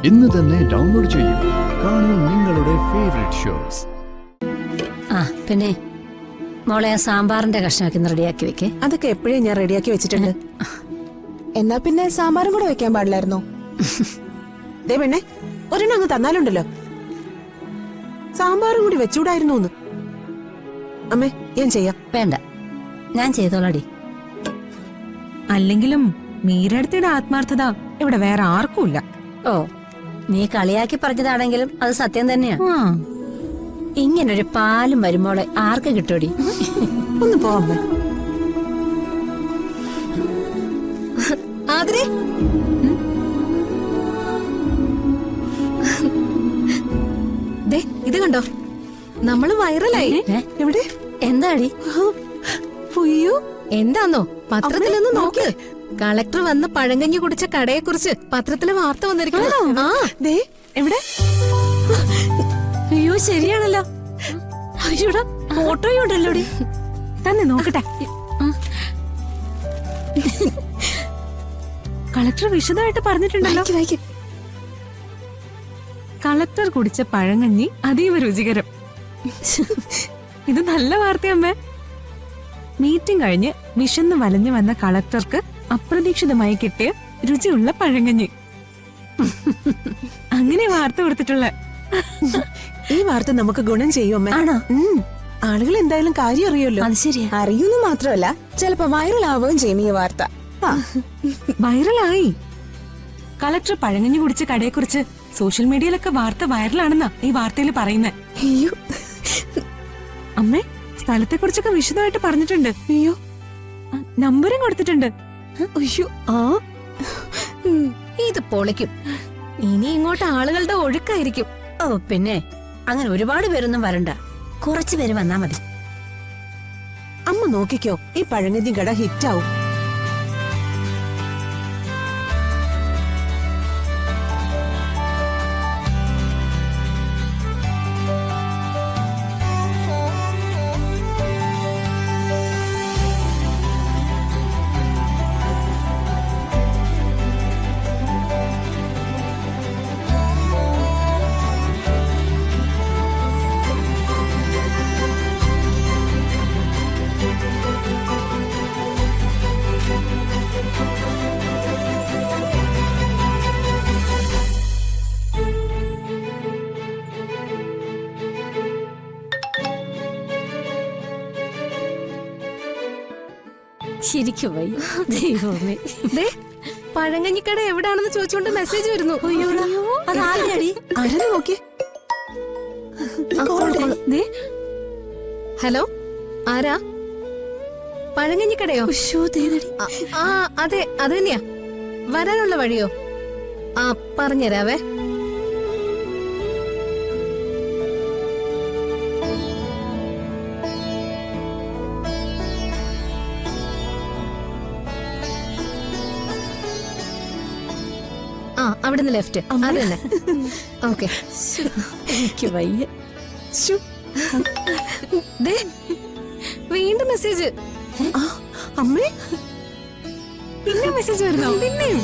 ഇന്ന് തന്നെ ഡൗൺലോഡ് ചെയ്യൂ. കാണൂ നിങ്ങളുടെ ഫേവറേറ്റ് ഷോസ്. പിന്നെ മോളെ ആ സാമ്പാറിന്റെ കഷ്ണമൊക്കെ റെഡിയാക്കി വെക്കേ. അതൊക്കെ എപ്പോഴേ ഞാൻ റെഡിയാക്കി വെച്ചിട്ടുണ്ട്. എന്നാ പിന്നെ സാമ്പാറും കൂടെ വെക്കാൻ പാടില്ലായിരുന്നോ? ദേ പെണ്ണെ, ഒരെണ്ണം അങ്ങ് തന്നാലുണ്ടല്ലോ. സാമ്പാറും കൂടി വെച്ചൂടായിരുന്നു. അമ്മേ, ഞാൻ ചെയ്യാം. വേണ്ട, ഞാൻ ചെയ്തോളാടി. അല്ലെങ്കിലും മീരടുത്തിയുടെ ആത്മാർത്ഥത ഇവിടെ വേറെ ആർക്കുമില്ല. ഓ, നീ കളിയാക്കി പറഞ്ഞതാണെങ്കിലും അത് സത്യം തന്നെയാ. ഇങ്ങനൊരു പാലും വരുമ്പോളെ ആർക്ക് കിട്ടൂടി? ഒന്ന് പോവാമ്മേ. ആതിരേ, ഇത് കണ്ടോ, നമ്മള് വൈറലായി. എവിടെ? എന്താടി? അയ്യോ, എന്താന്നോ പത്രത്തിലൊന്ന് നോക്ക്. കളക്ടർ വന്ന് പഴങ്കഞ്ഞി കുടിച്ച കടയെ കുറിച്ച് പത്രത്തിലെ വാർത്ത വന്നിരിക്കുന്നു. എവിടെ? അയ്യോ, ശരിയാണല്ലോ. അയ്യോടാ, ഫോട്ടോയും ഉണ്ടല്ലോടി. തന്നെ നോക്കട്ടെ. കളക്ടർ വിശദമായിട്ട് പറഞ്ഞിട്ടുണ്ടല്ലോ. കളക്ടർ കുടിച്ച പഴങ്കഞ്ഞി അതീവ രുചികരം. ഇത് നല്ല വാർത്തയമ്മേ. മീറ്റിംഗ് കഴിഞ്ഞ് വിശന്ന് വലഞ്ഞു വന്ന കളക്ടർക്ക് അപ്രതീക്ഷിതമായി കിട്ടിയ രുചിയുള്ള പഴങ്കഞ്ഞി. അങ്ങനെ വാർത്ത കൊടുത്തിട്ടുള്ള. ഈ വാർത്ത നമുക്ക് ഗുണം ചെയ്യും അമ്മേ. ആളുകൾ എന്തായാലും കാര്യം അറിയുമല്ലോ. അത് ശരിയാ. അറിയുന്നു മാത്രമല്ല, ചിലപ്പോ വൈറൽ ആവുകയും ചെയ്യും ഈ വാർത്ത. വൈറലായി. കളക്ടർ പഴങ്കഞ്ഞി കുടിച്ച കടയെ കുറിച്ച് സോഷ്യൽ മീഡിയയിലൊക്കെ വാർത്ത വൈറലാണെന്നാ ഈ വാർത്തയിൽ പറയുന്നേ. അയ്യോ അമ്മേ, സ്ഥലത്തെ കുറിച്ചൊക്കെ വിശദമായിട്ട് പറഞ്ഞിട്ടുണ്ട്. അയ്യോ, നമ്പറും കൊടുത്തിട്ടുണ്ട്. അയ്യോ, ഇത് പൊളിക്കും. ഇനി ഇങ്ങോട്ട് ആളുകളുടെ ഒഴുക്കായിരിക്കും. ഓ, പിന്നെ അങ്ങനെ ഒരുപാട് പേരൊന്നും വരണ്ട, കുറച്ചു പേര് വന്നാ മതി. അമ്മ നോക്കിക്കോ, ഈ പഴങ്കഞ്ഞി കട ഹിറ്റാവും. ശരിക്കും വയ്യ ദൈവമേ. പഴങ്കഞ്ഞിക്കട എവിടാണെന്ന് ചോദിച്ചുകൊണ്ട് മെസ്സേജ് വരുന്നു. ആരെന്ന് നോക്കി. ഹലോ, ആരാ? പഴങ്കഞ്ഞിക്കടയോ? ആ, അതെ, അത് തന്നെയാ. വരാനുള്ള വഴിയോ? ആ, പറഞ്ഞുതരാവേ. ആ, അവിടുന്ന് ലെഫ്റ്റ്. അത് തന്നെ. ഓക്കെ. എനിക്ക് വയ്യ. വീണ്ടും മെസ്സേജ്. അമ്മേ, പിന്നെ മെസ്സേജ് വരുന്നോ? പിന്നെയും